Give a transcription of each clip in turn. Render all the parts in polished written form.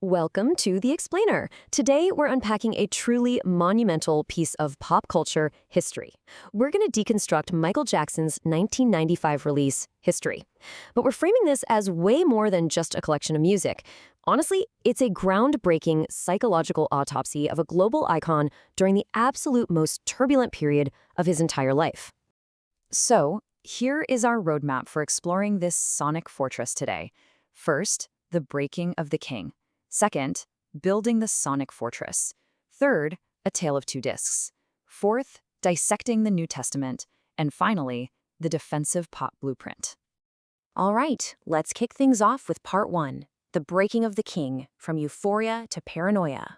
Welcome to The Explainer. Today, we're unpacking a truly monumental piece of pop culture history. We're going to deconstruct Michael Jackson's 1995 release, History. But we're framing this as way more than just a collection of music. Honestly, it's a groundbreaking psychological autopsy of a global icon during the absolute most turbulent period of his entire life. So, here is our roadmap for exploring this sonic fortress today. First, the breaking of the king. Second, building the sonic fortress. Third, a tale of two discs. Fourth, dissecting the New Testament. And finally, the defensive pop blueprint. All right, let's kick things off with part one, the breaking of the king, from euphoria to paranoia.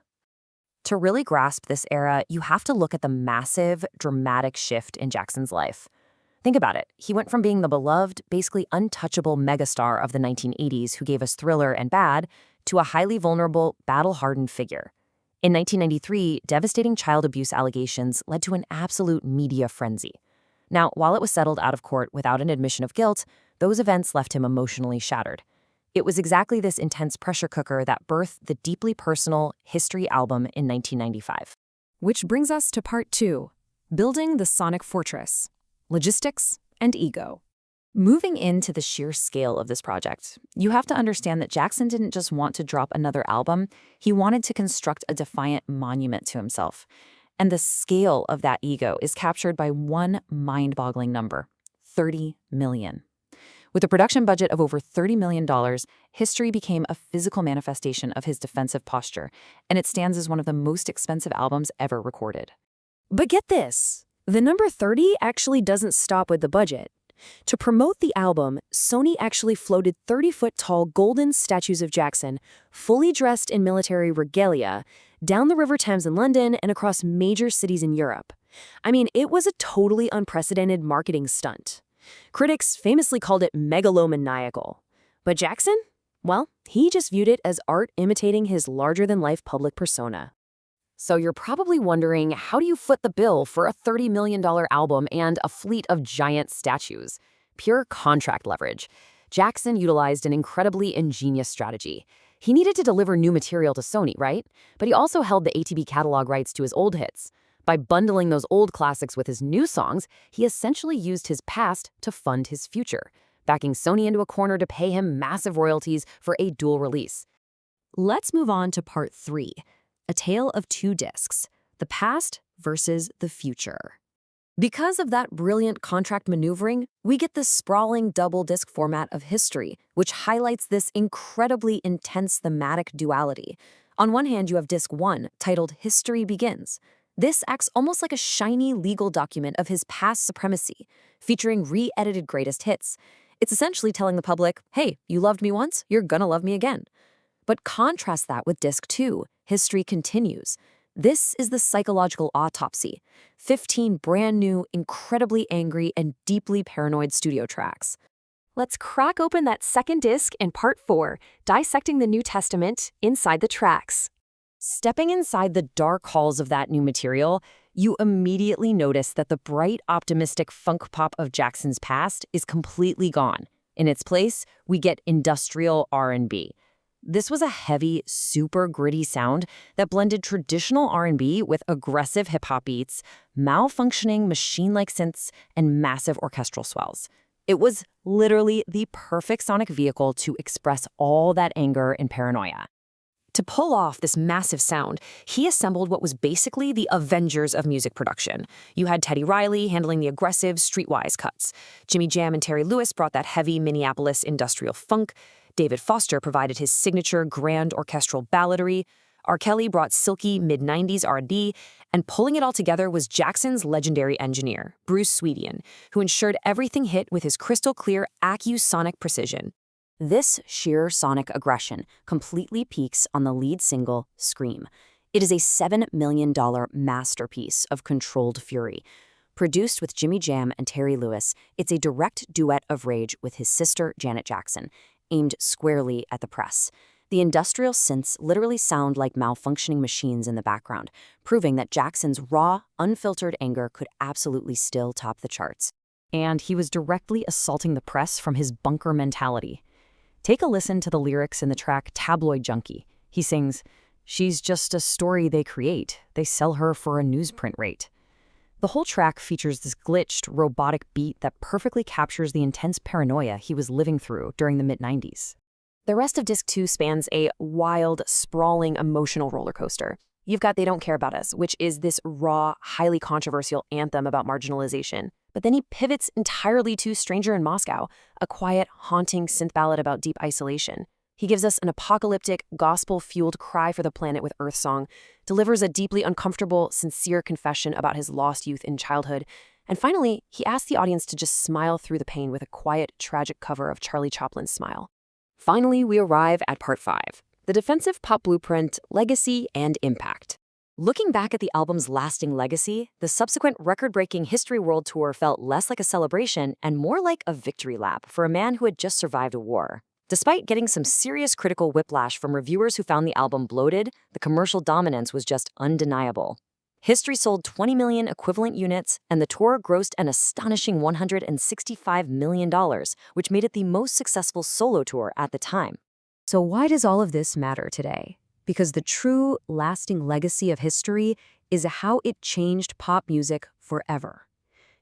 To really grasp this era, you have to look at the massive, dramatic shift in Jackson's life. Think about it. He went from being the beloved, basically untouchable megastar of the 1980s who gave us Thriller and Bad, to a highly vulnerable, battle-hardened figure. In 1993, devastating child abuse allegations led to an absolute media frenzy. Now, while it was settled out of court without an admission of guilt, those events left him emotionally shattered. It was exactly this intense pressure cooker that birthed the deeply personal History album in 1995. Which brings us to part two, building the sonic fortress. Logistics and ego. Moving into the sheer scale of this project, you have to understand that Jackson didn't just want to drop another album, he wanted to construct a defiant monument to himself. And the scale of that ego is captured by one mind-boggling number, 30 million. With a production budget of over $30 million, History became a physical manifestation of his defensive posture, and it stands as one of the most expensive albums ever recorded. But get this, the number 30 actually doesn't stop with the budget. To promote the album, Sony actually floated 30-foot-tall golden statues of Jackson, fully dressed in military regalia, down the River Thames in London and across major cities in Europe. I mean, it was a totally unprecedented marketing stunt. Critics famously called it megalomaniacal. But Jackson? Well, he just viewed it as art imitating his larger-than-life public persona. So you're probably wondering, how do you foot the bill for a $30 million album and a fleet of giant statues? Pure contract leverage. Jackson utilized an incredibly ingenious strategy. He needed to deliver new material to Sony, right? But he also held the ATB catalog rights to his old hits. By bundling those old classics with his new songs, he essentially used his past to fund his future, backing Sony into a corner to pay him massive royalties for a dual release. Let's move on to part three. A tale of two discs, the past versus the future. Because of that brilliant contract maneuvering, we get this sprawling double-disc format of History, which highlights this incredibly intense thematic duality. On one hand, you have Disc 1, titled History Begins. This acts almost like a shiny legal document of his past supremacy, featuring re-edited greatest hits. It's essentially telling the public, hey, you loved me once, you're gonna love me again. But contrast that with Disc 2, History Continues. This is the psychological autopsy. 15 brand new, incredibly angry, and deeply paranoid studio tracks. Let's crack open that second disc in part 4, dissecting the New Testament inside the tracks. Stepping inside the dark halls of that new material, you immediately notice that the bright, optimistic funk pop of Jackson's past is completely gone. In its place, we get industrial R&B. This was a heavy, super gritty sound that blended traditional R&B with aggressive hip-hop beats, malfunctioning machine-like synths, and massive orchestral swells. It was literally the perfect sonic vehicle to express all that anger and paranoia. To pull off this massive sound, he assembled what was basically the Avengers of music production. You had Teddy Riley handling the aggressive, streetwise cuts. Jimmy Jam and Terry Lewis brought that heavy Minneapolis industrial funk. David Foster provided his signature grand orchestral balladry. R. Kelly brought silky mid-90s R&B, and pulling it all together was Jackson's legendary engineer, Bruce Swedian, who ensured everything hit with his crystal-clear acusonic precision. This sheer sonic aggression completely peaks on the lead single, Scream. It is a $7 million masterpiece of controlled fury. Produced with Jimmy Jam and Terry Lewis, it's a direct duet of rage with his sister, Janet Jackson, aimed squarely at the press. The industrial synths literally sound like malfunctioning machines in the background, proving that Jackson's raw, unfiltered anger could absolutely still top the charts. And he was directly assaulting the press from his bunker mentality. Take a listen to the lyrics in the track Tabloid Junkie. He sings, "She's just a story they create. They sell her for a newsprint rate." The whole track features this glitched, robotic beat that perfectly captures the intense paranoia he was living through during the mid-90s. The rest of Disc 2 spans a wild, sprawling, emotional roller coaster. You've got They Don't Care About Us, which is this raw, highly controversial anthem about marginalization. But then he pivots entirely to Stranger in Moscow, a quiet, haunting synth ballad about deep isolation. He gives us an apocalyptic, gospel-fueled cry for the planet with Earth Song, delivers a deeply uncomfortable, sincere confession about his lost youth in childhood, and finally, he asks the audience to just smile through the pain with a quiet, tragic cover of Charlie Chaplin's Smile. Finally, we arrive at Part 5, the defensive pop blueprint, legacy, and impact. Looking back at the album's lasting legacy, the subsequent record-breaking History World Tour felt less like a celebration and more like a victory lap for a man who had just survived a war. Despite getting some serious critical whiplash from reviewers who found the album bloated, the commercial dominance was just undeniable. History sold 20 million equivalent units, and the tour grossed an astonishing $165 million, which made it the most successful solo tour at the time. So why does all of this matter today? Because the true, lasting legacy of History is how it changed pop music forever.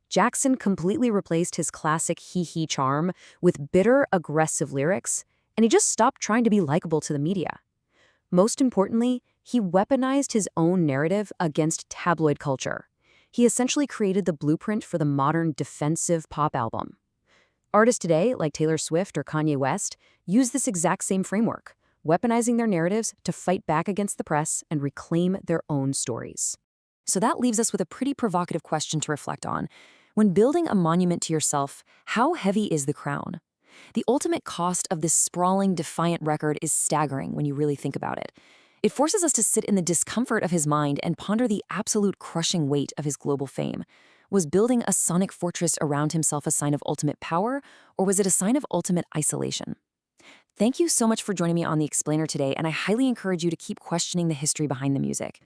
Jackson completely replaced his classic hee-hee charm with bitter, aggressive lyrics, and he just stopped trying to be likable to the media. Most importantly, he weaponized his own narrative against tabloid culture. He essentially created the blueprint for the modern defensive pop album. Artists today, like Taylor Swift or Kanye West, use this exact same framework, weaponizing their narratives to fight back against the press and reclaim their own stories. So that leaves us with a pretty provocative question to reflect on. When building a monument to yourself, how heavy is the crown? The ultimate cost of this sprawling, defiant record is staggering when you really think about it. It forces us to sit in the discomfort of his mind and ponder the absolute crushing weight of his global fame. Was building a sonic fortress around himself a sign of ultimate power, or was it a sign of ultimate isolation? Thank you so much for joining me on The Explainer today, and I highly encourage you to keep questioning the history behind the music.